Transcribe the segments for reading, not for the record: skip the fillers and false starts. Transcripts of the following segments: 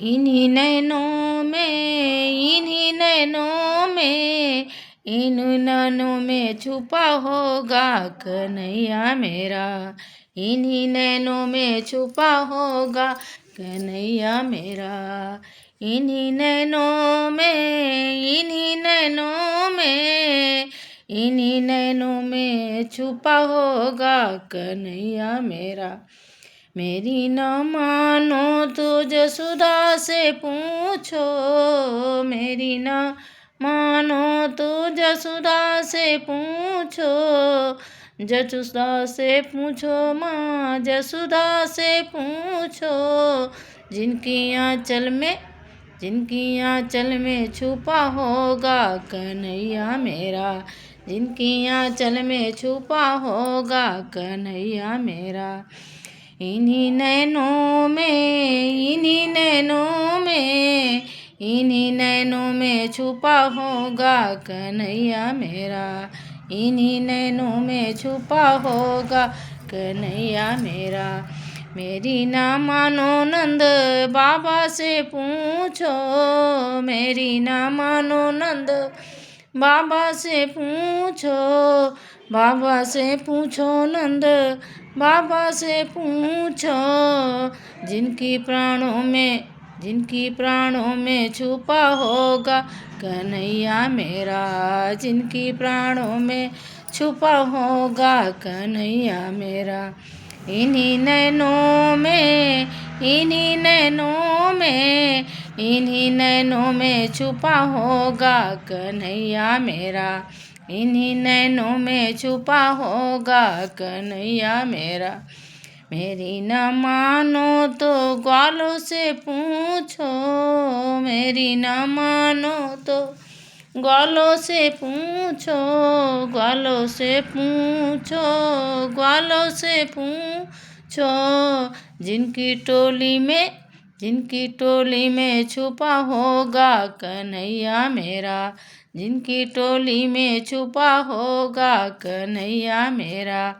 इन्हीं नैनों में, इन्हीं नैनों में, इन नैनों में छुपा होगा कन्हैया मेरा। इन्हीं नैनों में छुपा होगा कन्हैया मेरा। इन्हीं नैनों में, इन्हीं नैनों में, इन्हीं नैनों में छुपा होगा कन्हैया मेरा। मेरी न मानो तो जसुदा से पूछो, मेरी न मानो तो जसुदा से पूछो, जसुदा से पूछो माँ जसुदा से पूछो। जिनकी आंचल में, जिनकी आंचल में छुपा होगा कन्हैया मेरा। जिनकी आंचल में छुपा होगा कन्हैया मेरा। इन्हीं नैनों में, इन्हीं नैनों में, इन्हीं नैनों में छुपा होगा कन्हैया मेरा। इन्हीं नैनों में छुपा होगा कन्हैया मेरा। मेरी ना मानो नंद बाबा से पूछो, मेरी ना मानो नंद बाबा से पूछो, बाबा से पूछो नंद बाबा से पूछो। जिनकी प्राणों में, जिनकी प्राणों में छुपा होगा कन्हैया मेरा। जिनकी प्राणों में छुपा होगा कन्हैया मेरा। इन्हीं नैनों में, इन्हीं नैनों में, इन्हीं नैनों में छुपा होगा कन्हैया मेरा। इन्हीं नैनों में छुपा होगा कन्हैया मेरा। मेरी न मानो तो ग्वालों से पूछो, मेरी न मानो तो ग्वालों से पूछो, ग्वालों से पूछो, ग्वालों से पूछो। जिनकी टोली में, जिनकी टोली में छुपा होगा कन्हैया मेरा। जिनकी टोली में छुपा होगा कन्हैया मेरा।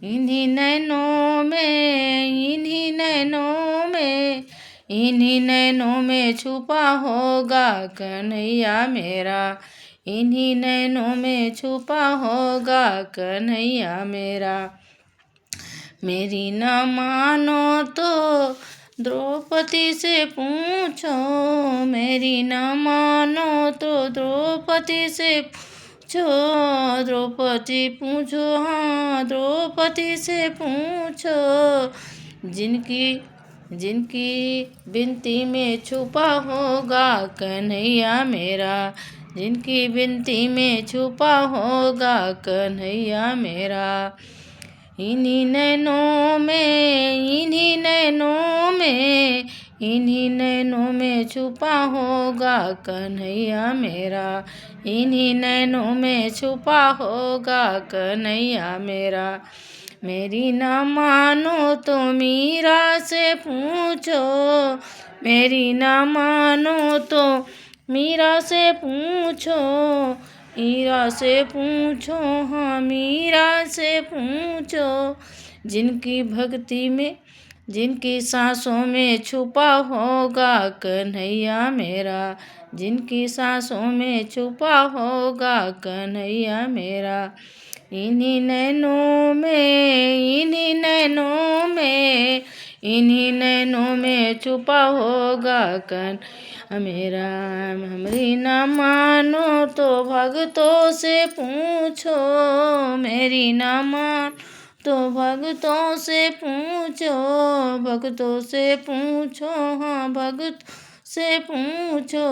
इन्हीं नैनों में, इन्हीं नैनों में, इन्हीं नैनों में छुपा होगा कन्हैया मेरा। इन्हीं नैनों में छुपा होगा कन्हैया मेरा। मेरी न मानो तो द्रौपदी से पूछो, मेरी न मानो तो द्रौपदी से पूछो, द्रौपदी पूछो हाँ द्रौपदी से पूछो। जिनकी, जिनकी विनती में छुपा होगा कन्हैया मेरा। जिनकी विनती में छुपा होगा कन्हैया मेरा। इन्हीं नैनों में, इन्हीं नैनों में, इन्हीं नैनों में छुपा होगा कन्हैया मेरा। इन्हीं नैनों में छुपा होगा कन्हैया मेरा। मेरी न मानो तो मीरा से पूछो, मेरी न मानो तो मीरा से पूछो, मीरा से पूछो हाँ मीरा से पूछो। जिनकी भक्ति में, जिनकी सांसों में छुपा होगा कन्हैया मेरा। जिनकी सांसों में छुपा होगा कन्हैया मेरा। इन्हीं नैनों में, इन्हीं नैनों में, इन्हीं नैनों में छुपा होगा कन्हैया मेरा। हमारी न मानो तो भक्तों से पूछो, मेरी न मान तो भक्तों से पूछो, भक्तों से पूछो हाँ भक्त से पूछो।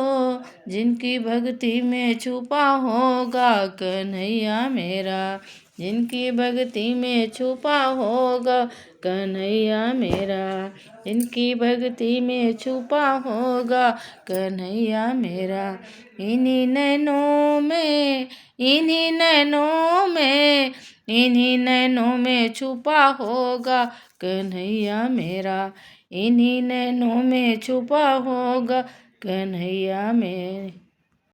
जिनकी भक्ति में छुपा होगा कन्हैया मेरा। जिनकी भक्ति में छुपा होगा कन्हैया मेरा। जिनकी भक्ति में छुपा होगा कन्हैया मेरा। इन्हीं नैनों में, इन्हीं नैनों में, इन्हीं नैनों में छुपा होगा कन्हैया मेरा। इन्हीं नैनों में छुपा होगा कन्हैया मेरे।